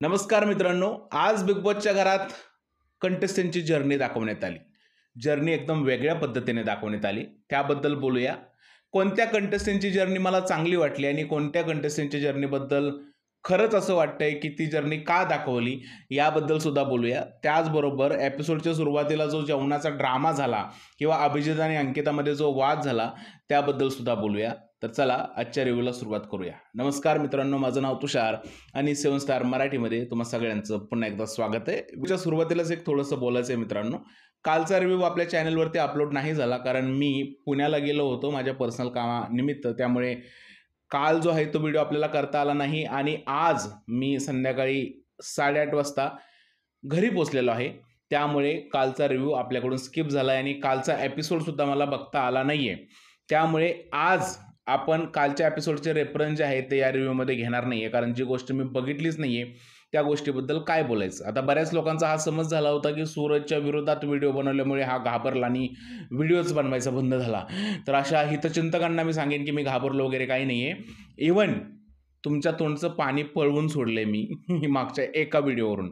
नमस्कार मित्रांनो, आज बिग बॉसच्या घरात कंटेस्टंटची जर्नी दाखवण्यात आली. जर्नी एकदम वेगळ्या पद्धतीने दाखवण्यात आली. त्याबद्दल बोलूया. कोणत्या कंटेस्टंटची जर्नी मला चांगली वाटली आणि कोणत्या कंटेस्टंटच्या जर्नीबद्दल खरंच असं वाटतंय की ती जर्नी का दाखवली याबद्दल सुद्धा बोलूया. त्याचबरोबर एपिसोडच्या सुरुवातीला जो जेवणाचा ड्रामा झाला किंवा अभिजित आणि अंकितामध्ये जो वाद झाला त्याबद्दल सुद्धा बोलूया. तर चला आजच्या रिव्ह्यूला सुरुवात करूया. नमस्कार मित्रांनो, माझं नाव तुषार आणि 7 स्टार मराठीमध्ये तुम्हा सगळ्यांचं पुन्हा एकदा स्वागत आहे. व्हिडिओच्या सुरुवातीलाच एक थोडंसं बोलायचं आहे मित्रांनो. कालचा रिव्ह्यू आपल्या चॅनलवरती अपलोड नाही झाला कारण मी पुण्याला गेलो होतो माझ्या पर्सनल कामानिमित्त. त्यामुळे काल जो आहे तो व्हिडिओ आपल्याला करता आला नाही आणि आज मी संध्याकाळी 8:30 वाजता घरी पोचलेलो आहे. त्यामुळे कालचा रिव्ह्यू आपल्याकडून स्किप झाला आहे आणि कालचा एपिसोडसुद्धा मला बघता आला नाही आहे. त्यामुळे आज आपण कालच्या एपिसोडचे रेफरन्स जे आहे ते या रिव्ह्यूमध्ये घेणार नाही आहे, कारण जी गोष्ट मी बघितलीच नाही आहे त्या गोष्टीबद्दल काय बोलायचं. आता बऱ्याच लोकांचा हा समज झाला होता की सूरजच्या विरोधात व्हिडिओ बनवल्यामुळे हा घाबरला आणि व्हिडिओच बनवायचा बंद झाला. तर अशा हितचिंतकांना मी सांगेन की मी घाबरलो वगैरे काही नाही आहे. इव्हन तुमच्या तोंडचं पाणी पळवून सोडले मी मागच्या एका व्हिडिओवरून.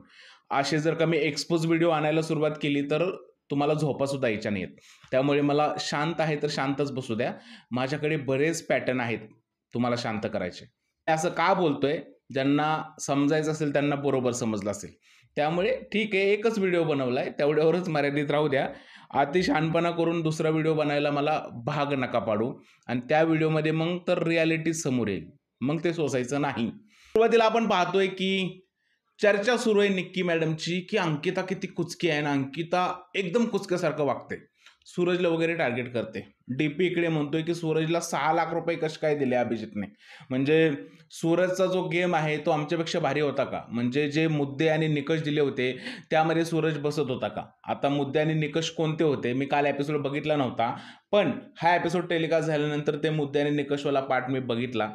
असे जर का मी एक्सपोज व्हिडिओ आणायला सुरुवात केली तर तुम्हाला झोपासुद्धा यायच्या नाहीत. त्यामुळे मला शांत आहे तर शांतच बसू द्या. माझ्याकडे बरेच पॅटर्न आहेत तुम्हाला शांत करायचे. असं का बोलतोय, ज्यांना समजायचं असेल त्यांना बरोबर समजलं असेल. त्यामुळे ठीक आहे, एकच व्हिडिओ बनवलाय तेवढ्यावरच मर्यादित राहू द्या. अति शहाणपणा करून दुसरा व्हिडिओ बनायला मला भाग नका पाडू आणि त्या व्हिडिओमध्ये मग तर रियालिटी समोर येईल, मग ते सोसायचं नाही. सुरुवातीला आपण पाहतोय की चर्चा सुरू आहे निक्की मॅडमची की अंकिता किती कुचकी आहे ना, अंकिता एकदम कुचक्यासारखं वागते, सूरजला वगैरे टार्गेट करते. डीपी इकडे म्हणतोय की सूरजला 6 लाख रुपये कसे काय दिले अभिजितने. म्हणजे सूरजचा जो गेम आहे तो आमच्यापेक्षा भारी होता का? म्हणजे जे मुद्दे आणि निकष दिले होते त्यामध्ये सूरज बसत होता का? आता मुद्दे आणि निकष कोणते होते मी काल एपिसोड बघितला नव्हता, पण हा एपिसोड टेलिकास्ट झाल्यानंतर ते मुद्दे आणि निकषवाला पार्ट मी बघितला.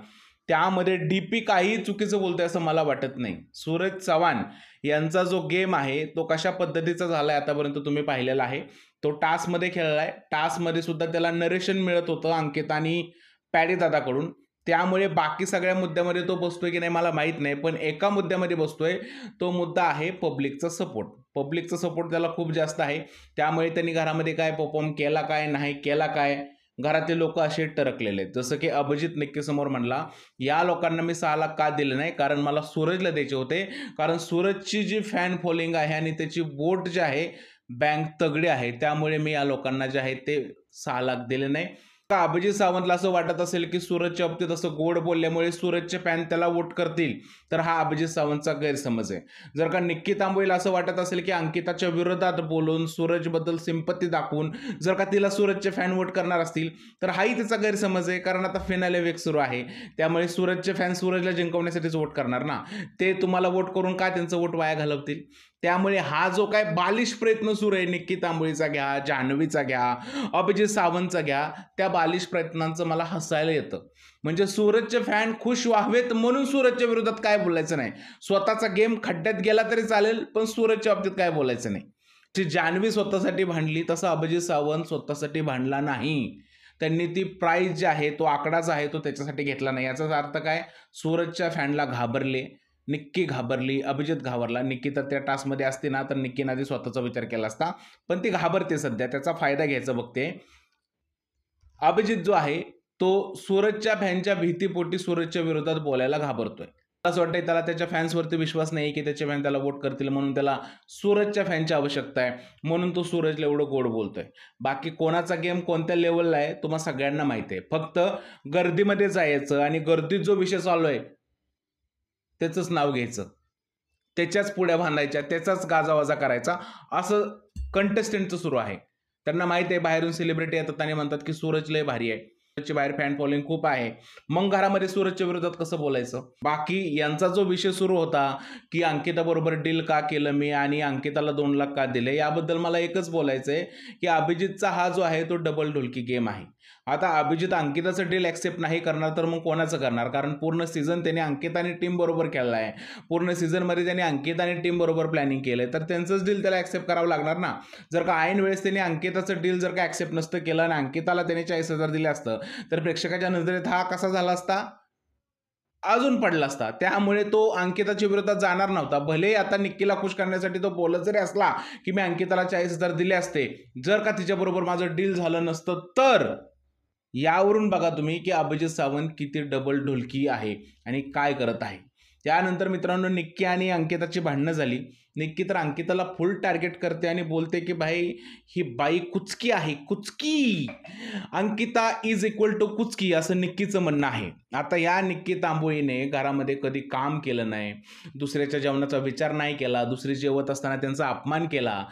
त्यामध्ये डीपी काही चुकीचं बोलतोय असं मला वाटत नाही. सूरज चव्हाण यांचा जो गेम आहे तो कशा पद्धतीचा झाला आहे आतापर्यंत तुम्ही पाहिलेला आहे. तो टास्कमध्ये खेळलाय. टास्कमध्ये सुद्धा त्याला नरेशन मिळत होतं अंकिता आणि पॅडी दादाकडून. त्यामुळे बाकी सगळ्या मुद्द्यामध्ये तो बसतोय की नाही मला माहीत नाही, पण एका मुद्द्यामध्ये बसतोय. तो मुद्दा आहे पब्लिकचा सपोर्ट. पब्लिकचा सपोर्ट त्याला खूप जास्त आहे. त्यामुळे त्यांनी घरामध्ये काय परफॉर्म केला काय नाही केला काय, घरातले लोक असे टरकलेले आहेत. जसं की अभिजित निक्की समोर म्हणला, या लोकांना मी 6 लाख का दिले नाही, कारण मला सूरजला द्यायचे होते. कारण सूरजची जी फॅन फॉलोइंग आहे आणि त्याची वोट जे आहे बँक तगडी आहे, त्यामुळे मी या लोकांना जे आहे ते 6 लाख दिले नाही. का अभिजित सावंतला असं वाटत असेल की सूरजच्या बाबतीत असं गोड बोलल्यामुळे सूरजचे फॅन त्याला वोट करतील, तर हा अभिजित सावंतचा गैरसमज आहे. जर का निक्की तांबोळीला असं वाटत असेल की अंकिताच्या विरोधात बोलून सूरजबद्दल सिंपत्ती दाखवून जर का तिला सूरजचे फॅन वोट करणार असतील तर हाही त्याचा गैरसमज आहे. कारण आता फिनाले वेग सुरू आहे, त्यामुळे सूरजचे फॅन सूरजला जिंकवण्यासाठीच वोट करणार ना. ते तुम्हाला वोट करून का त्यांचं वोट वाया घालवतील? त्यामुळे हा जो काय बालिश प्रयत्न सुरू आहे, निक्की तांबोळीचा घ्या, जान्हवीचा घ्या, अभिजित सावंतचा घ्या, त्या बालिश प्रयत्नांचं मला हसायला येतं. म्हणजे सूरजचे फॅन खुश व्हावेत म्हणून सूरजच्या विरोधात काय बोलायचं नाही. स्वतःचा गेम खड्ड्यात गेला तरी चालेल, पण सूरजच्या बाबतीत काय बोलायचं नाही. जी जान्हवी स्वतःसाठी भांडली तसं अभिजित सावंत स्वतःसाठी भांडला नाही. त्यांनी ती प्राईज जी आहे, तो आकडाच आहे तो त्याच्यासाठी घेतला नाही. याचाच अर्थ काय, सूरजच्या फॅनला घाबरले, निक्की घाबरली, अभिजित घाबरला. निक्की तर त्या टास्कमध्ये असते ना तर निक्कीने आधी स्वतःचा विचार केला असता, पण ती घाबरते सध्या, त्याचा फायदा घ्यायचा बघते. अभिजित जो आहे तो सूरजच्या फॅनच्या भीतीपोटी सूरजच्या विरोधात बोलायला घाबरतोय. असं वाटतंय त्याला त्याच्या फॅन्सवरती विश्वास नाही की त्याचे फॅन त्याला वोट करतील, म्हणून त्याला सूरजच्या फॅनची आवश्यकता आहे, म्हणून तो सूरजला एवढं गोड बोलतोय. बाकी कोणाचा गेम कोणत्या लेवलला आहे तुम्हाला सगळ्यांना माहिती आहे. फक्त गर्दीमध्ये जायचं आणि गर्दीत जो विषय चालू आहे त्याचंच नाव घ्यायचं, त्याच्याच पुढ्या बांधायच्या, त्याचाच गाजावाजा करायचा, असं कंटेस्टंटचं सुरू आहे. त्यांना माहिती आहे बाहेरून सेलिब्रिटी येतात आणि म्हणतात की सूरज लय भारी आहे, सूरजची बाहेर फॅन फॉलोइंग खूप आहे, मग घरामध्ये सूरजच्या विरोधात कसं बोलायचं. बाकी यांचा जो विषय सुरू होता की अंकिता बरोबर डील का केलं मी आणि अंकिताला 2 लाख का दिले, याबद्दल मला एकच बोलायचं आहे की अभिजितचा हा जो आहे तो डबल ढोलकी गेम आहे. आता अभिजित अंकिताचं डील ॲक्सेप्ट नाही करणार तर मग कोणाचं करणार? कारण पूर्ण सीझन त्याने अंकिता आणि टीम बरोबर केला आहे. पूर्ण सीझनमध्ये त्याने अंकिता आणि टीम बरोबर प्लॅनिंग केलं आहे, तर त्यांचंच डील त्याला ॲक्सेप्ट करावं लागणार ना. जर का ऐन वेळेस त्याने अंकिताचं डील जर का ॲक्सेप्ट नसतं केलं आणि अंकिताला त्याने 40,000 दिले असतं तर प्रेक्षकाच्या नजरेत हा कसा झाला असता? अजून पडला असता. त्यामुळे तो अंकिताच्या विरोधात जाणार नव्हता. भलेही आता निक्कीला खुश करण्यासाठी तो बोलत जरी असला, की मी अंकिताला 40,000 दिले असते, जर का तिच्याबरोबर माझं डील झालं नसतं तर. यावरून बघा तुम्ही, की अभिजित सावंत किती डबल ढोलकी आहे आणि काय करत आहे. त्यानंतर मित्रांनो निक्की आणि अंकिताची भांडणं झाली. निक्की तर अंकिताला फुल टार्गेट करते आणि बोलते, की भाई ही बाई कुचकी आहे, कुचकी. अंकिता इज इक्वल टू कुचकी असं निक्कीचं म्हणणं आहे. आता या निक्की तांबोळीने घरामध्ये कधी काम केलं नाही, दुसऱ्याच्या जेवणाचा विचार नाही केला, दुसरी जेवत असताना त्यांचा अपमान केला,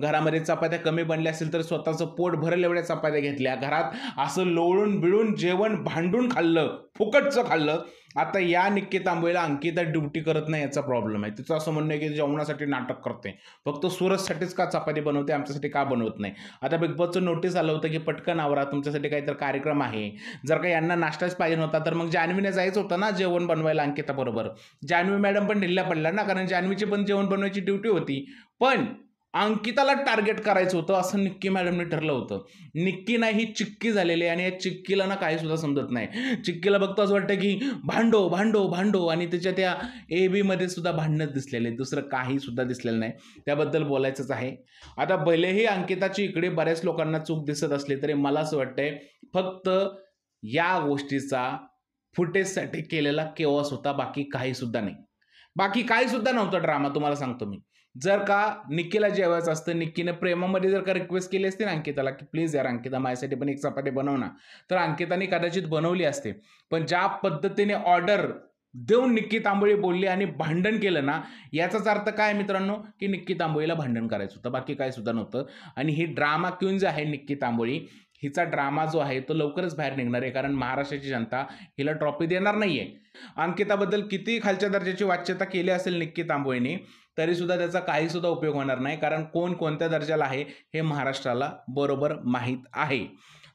घरामध्ये चपात्या कमी बनल्या असेल तर स्वतःचं पोट भरेल एवढ्या चपात्या घेतल्या, घरात असं लोळून बिळून जेवण भांडून खाल्लं, फुकटचं खाल्लं. आता या निक्की तांबोळीला अंकिता ड्युटी करत नाही याचा प्रॉब्लेम आहे. तिचं असं म्हणणं आहे की जेवणासाठी नाटक करते, फक्त सूरजसाठीच का चपाती बनवते, आमच्यासाठी का बनवत नाही. आता बिग बॉसचं नोटीस आलं होतं की पटकन आवरा, तुमच्यासाठी काहीतरी कार्यक्रम आहे. जर का यांना नाश्ताच पाहिजे होता तर मग जान्हवीने जायचं होतं ना जेवण बनवायला अंकिता बरोबर. जान्हवी मॅडम पण ढिल्ल्या पडल्या ना, कारण जान्हवीची पण जेवण बनवायची ड्युटी होती. पण अंकिताला टार्गेट करायचं होतं असं निक्की मॅडमने ठरलं होतं. निक्की नाही ही चिक्की झालेली आहे आणि या चिक्कीला ना काही सुद्धा समजत नाही. चिक्कीला बघतो असं वाटतं की भांडो भांडो भांडो आणि त्याच्या त्या AB मध्ये सुद्धा भांडणच दिसलेले, दुसरं काही सुद्धा दिसलेलं नाही. त्याबद्दल बोलायचंच आहे. आता भलेही अंकिताची इकडे बऱ्याच लोकांना चूक दिसत असली तरी मला असं वाटतंय फक्त या गोष्टीचा फुटेजसाठी केलेला केओस होता, बाकी काही सुद्धा नाही. बाकी काही सुद्धा नव्हतं ड्रामा, तुम्हाला सांगतो मी. जर का निक्कीला जेवायचं असतं, निक्कीने प्रेमामध्ये जर का रिक्वेस्ट केली असती ना अंकिताला, की प्लीज यार अंकिता माझ्यासाठी पण एक चपाती बनव ना, तर अंकिताने कदाचित बनवली असते. पण ज्या पद्धतीने ऑर्डर देऊन निक्की तांबोळी बोलली आणि भांडण केलं ना, याचाच अर्थ काय मित्रांनो, की निक्की तांबोळीला भांडण करायचं होतं, बाकी काय सुद्धा नव्हतं. आणि ही ड्रामा क्वीन जी आहे निक्की तांबोळी, हिचा ड्रामा जो आहे तो लवकरच बाहेर निघणार आहे, कारण महाराष्ट्राची जनता हिला ट्रॉफी देणार नाहीये. अंकिताबद्दल किती खालच्या दर्जाची वाच्यता केली असेल निक्की तांबोळीने, तरी सुद्धा त्याचा काही सुद्धा उपयोग होणार नाही, कारण कोण कोणत्या दर्जाला आहे हे महाराष्ट्राला बरोबर माहीत आहे.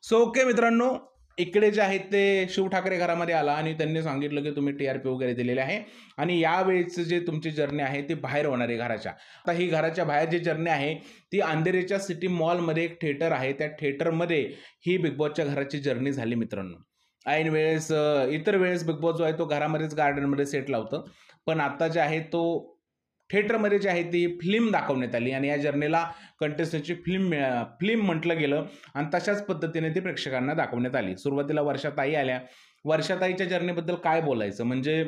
सो ओके मित्रांनो, इकडे जे आहेत ते शिव ठाकरे घरामध्ये आला आणि त्यांनी सांगितलं की तुम्ही TRP वगैरे दिलेले आहे आणि यावेळेचं जे तुमची जर्नी आहे ती बाहेर होणार आहे घराच्या. आता ही घराच्या बाहेर जी जर्नी आहे ती अंधेरीच्या सिटी मॉलमध्ये एक थिएटर आहे, त्या थिएटरमध्ये ही बिग बॉसच्या घराची जर्नी झाली मित्रांनो. ऐन वेळेस इतर वेळेस बिग बॉस जो आहे तो घरामध्येच गार्डनमध्ये सेट लावतं, पण आता जे आहे तो थिएटरमध्ये जी आहे ती फिल्म दाखवण्यात आली आणि या जर्नीला कंटेस्टंटची फिल्म म्हटलं गेलं आणि तशाच पद्धतीने ती प्रेक्षकांना दाखवण्यात आली. सुरुवातीला वर्षाताई आल्या. वर्षाताईच्या जर्नीबद्दल काय बोलायचं, म्हणजे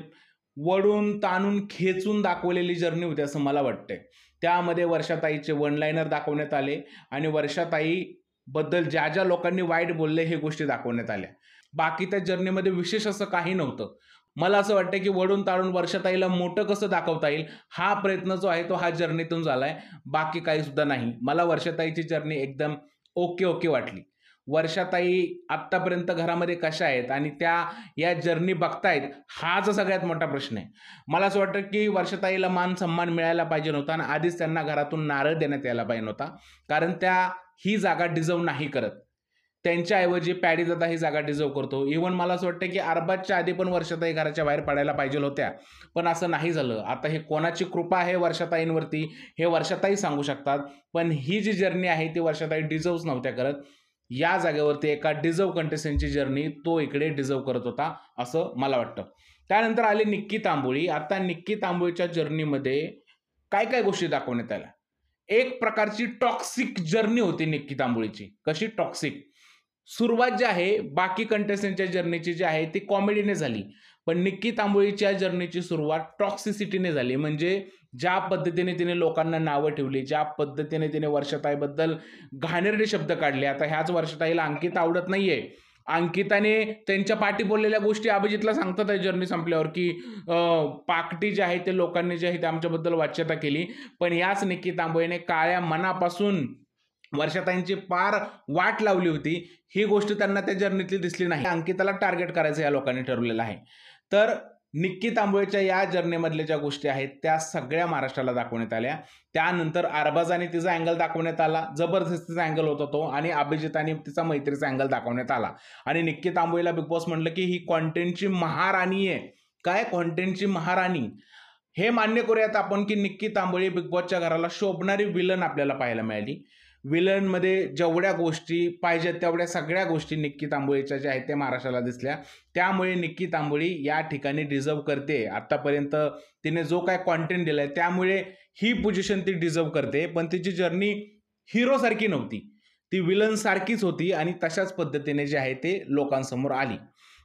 वळून ताणून खेचून दाखवलेली जर्नी होती असं मला वाटतंय. त्यामध्ये वर्षाताईचे वन लाईनर दाखवण्यात आले आणि वर्षाताईबद्दल ज्या ज्या लोकांनी वाईट बोलले हे गोष्टी दाखवण्यात आल्या. बाकी त्या जर्नीमध्ये विशेष असं काही नव्हतं. मला असं वाटतं की वळून ताळून वर्षाताईला मोठं कसं दाखवता येईल हा प्रयत्न जो आहे तो हा जर्नीतून झालाय, बाकी काही सुद्धा नाही. मला वर्षाताईची जर्नी एकदम ओके वाटली. वर्षाताई आत्तापर्यंत घरामध्ये कशा आहेत आणि त्या या जर्नी बघतायत हाच सगळ्यात मोठा प्रश्न आहे. मला असं वाटतं की वर्षाताईला मान सन्मान मिळायला पाहिजे नव्हता आणि आधीच त्यांना घरातून नारळ देण्यात यायला पाहिजे नव्हता, कारण त्या ही जागा डिझर्व नाही करत. त्यांच्याऐवजी पॅडी दादा ही जागा डिझर्व करतो. इव्हन मला असं वाटतं की अरबाजच्या आधी पण वर्षाताई घराच्या बाहेर पडायला पाहिजे होत्या, पण असं नाही झालं. आता हे कोणाची कृपा आहे वर्षाताईंवरती हे वर्षाताई सांगू शकतात, पण ही जी जर्नी आहे ती वर्षाताई डिझर्वच नव्हत्या करत. या जागेवरती एका डिझर्व कंटेस्टंटची जर्नी तो इकडे डिझर्व करत होता असं मला वाटतं. त्यानंतर आली निक्की तांबोळी. आता निक्की तांबोळीच्या जर्नीमध्ये काय काय गोष्टी दाखवण्यात आल्या. एक प्रकारची टॉक्सिक जर्नी होती निक्की तांबोळीची. कशी टॉक्सिक, सुरुवात जी आहे बाकी कंटेस्टंटच्या जर्नीची जी आहे ती कॉमेडीने झाली, पण निक्की तांबोळीच्या जर्नीची सुरुवात टॉक्सिसिटीने झाली. म्हणजे ज्या पद्धतीने तिने लोकांना नावं ठेवली, ज्या पद्धतीने तिने वर्षाताईबद्दल घाणेरडे शब्द काढले. आता ह्याच वर्षाताईला अंकिता आवडत नाहीये. अंकिताने त्यांच्या पाठी बोललेल्या गोष्टी अभिजितला सांगतात आहे जर्नी संपल्यावर, की पाकटी जे आहे ते लोकांनी जे आहे ते आमच्याबद्दल वाच्यता केली, पण याच निक्की तांबोळीने काळ्या मनापासून वर्षाताईंची पार वाट लावली होती. ही गोष्ट त्यांना त्या जर्नीतली दिसली नाही. अंकिताला टार्गेट करायचं या लोकांनी ठरवलेलं आहे. तर निक्की तांबोळीच्या या जर्नीमधल्या ज्या गोष्टी आहेत त्या सगळ्या महाराष्ट्राला दाखवण्यात आल्या. त्यानंतर अरबाजाने तिचा अँगल दाखवण्यात आला, जबरदस्तीचा अँगल होता तो, आणि अभिजिताने तिचा मैत्रीचा अँगल दाखवण्यात आला. आणि निक्की तांबोळीला बिग बॉस म्हटलं की ही कॉन्टेंटची महाराणी आहे. काय कॉन्टेंटची महाराणी, हे मान्य करूयात आपण की निक्की तांबोळी बिग बॉसच्या घराला शोभणारी विलन आपल्याला पाहायला मिळाली. विलनमध्ये जेवढ्या गोष्टी पाहिजेत तेवढ्या सगळ्या गोष्टी निक्की तांबोळीच्या ज्या आहेत त्या महाराष्ट्राला दिसल्या. त्यामुळे निक्की तांबोळी या ठिकाणी डिझर्व करते. आत्तापर्यंत तिने जो काय कॉन्टेंट दिलाय त्यामुळे ही पोझिशन ती डिझर्व करते. पण तिची जर्नी हिरोसारखी नव्हती, ती विलन सारखीच होती आणि तशाच पद्धतीने जे आहे ते लोकांसमोर आली.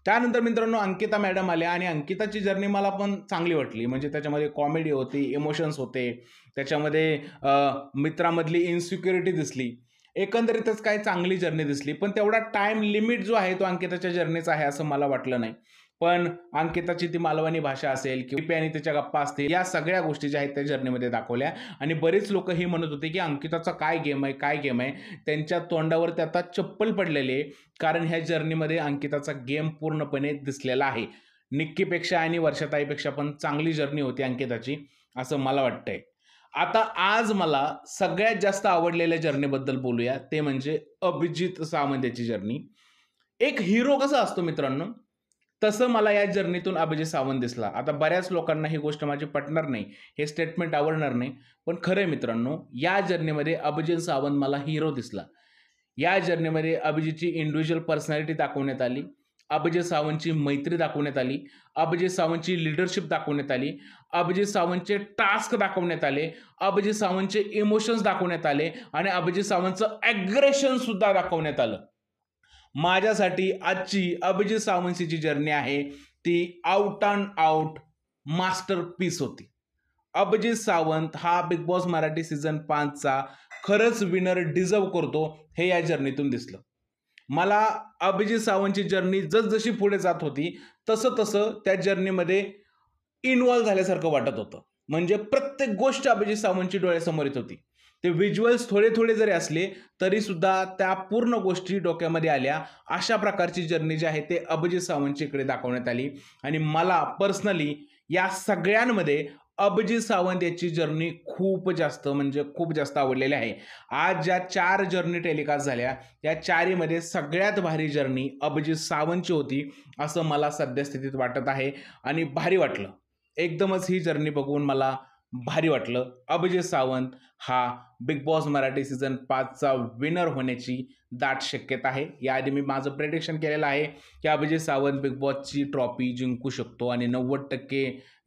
त्यानंतर मित्रांनो अंकिता मॅडम आल्या आणि अंकिताची जर्नी मला पण चांगली वाटली. म्हणजे त्याच्यामध्ये कॉमेडी होती, इमोशन्स होते, त्याच्यामध्ये मित्रामधली इन्सिक्युरिटी दिसली. एकंदरीतच काय चांगली जर्नी दिसली. पण तेवढा टाइम लिमिट जो आहे तो अंकिताच्या जर्नीचा आहे असं मला वाटलं नाही. पण अंकिताची ती मालवणी भाषा असेल किंवा आणि त्याच्या गप्पा असतील, या सगळ्या गोष्टी ज्या आहेत त्या जर्नीमध्ये दाखवल्या. आणि बरेच लोक ही म्हणत होते की अंकिताचा काय गेम आहे, काय गेम आहे. त्यांच्या तोंडावरती आता चप्पल पडलेली आहे, कारण ह्या जर्नीमध्ये अंकिताचा गेम पूर्णपणे दिसलेला आहे. निक्कीपेक्षा आणि वर्षाताईपेक्षा पण चांगली जर्नी होती अंकिताची असं मला वाटतंय. आता आज मला सगळ्यात जास्त आवडलेल्या जर्नीबद्दल बोलूया, ते म्हणजे अभिजित सावंत याची जर्नी. एक हिरो कसा असतो मित्रांनो, तसं मला या जर्नीतून अभिजित सावंत दिसला. आता बऱ्याच लोकांना ही गोष्ट माझी पटणार नाही, हे स्टेटमेंट आवडणार नाही, पण खरं आहे मित्रांनो, या जर्नीमध्ये अभिजित सावंत मला हिरो दिसला. या जर्नीमध्ये अभिजितची इंडिव्हिज्युअल पर्सनॅलिटी दाखवण्यात आली, अभिजित सावंतची मैत्री दाखवण्यात आली, अभिजित सावंतची लीडरशिप दाखवण्यात आली, अभिजित सावंतचे टास्क दाखवण्यात आले, अभिजित सावंतचे इमोशन्स दाखवण्यात आले आणि अभिजित सावंतचं ॲग्रेशन सुद्धा दाखवण्यात आलं. माझ्यासाठी आजची अभिजित सावंतची जी जर्नी आहे ती आउट अँड आउट मास्टरपीस होती. अभिजित सावंत हा बिग बॉस मराठी सीझन 5चा खरंच विनर डिझर्व करतो, हे या जर्नीतून दिसलं. मला अभिजित सावंतची जर्नी जसजशी पुढे जात होती तसं त्या जर्नीमध्ये इन्व्हॉल्व झाल्यासारखं वाटत होतं. म्हणजे प्रत्येक गोष्ट अभिजित सावंतची डोळ्यासमोर येत होती. ते व्हिज्युअल्स थोडे जरी असले तरी सुद्धा त्या पूर्ण गोष्टी डोक्यामध्ये आल्या. अशा प्रकारची जर्नी जी आहे ते अभिजित सावंतची इकडे दाखवण्यात आली. आणि मला पर्सनली या सगळ्यांमध्ये अभिजित सावंत याची जर्नी खूप जास्त आवडलेली आहे. आज ज्या 4 जर्नी टेलिकास्ट झाल्या त्या 4मध्ये सगळ्यात भारी जर्नी अभिजित सावंतची होती असं मला सद्यस्थितीत वाटत आहे. आणि भारी वाटलं, एकदमच ही जर्नी बघून मला भारी वाटलं. अभिजित सावंत हा बिग बॉस मराठी सीझन 5चा विनर होण्याची दाट शक्यता आहे. याआधी मी माझं प्रेडिक्शन केलेलं आहे की अभिजित सावंत बिग बॉसची ट्रॉफी जिंकू शकतो आणि 90%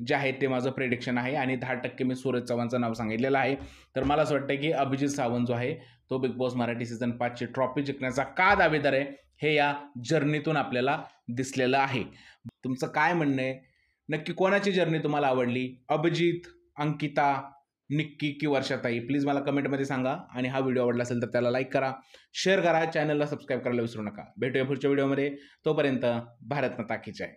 जे आहे ते माझं प्रेडिक्शन आहे आणि 10% मी सूरज चव्हाणचं नाव सांगितलेलं आहे. तर मला असं वाटतं की अभिजित सावंत जो आहे तो बिग बॉस मराठी सीझन 5ची ट्रॉफी जिंकण्याचा का दावेदार आहे हे या जर्नीतून आपल्याला दिसलेलं आहे. तुमचं काय म्हणणं आहे? नक्की कोणाची जर्नी तुम्हाला आवडली? अभिजित, अंकिता, निक्की की वर्षाताई? प्लीज मला कमेंटमध्ये सांगा. आणि हा व्हिडिओ आवडला असेल तर त्याला लाईक करा, शेअर करा, चॅनलला सबस्क्राईब करायला विसरू नका. भेटूया पुढच्या व्हिडिओमध्ये. तोपर्यंत भारत माता की जय.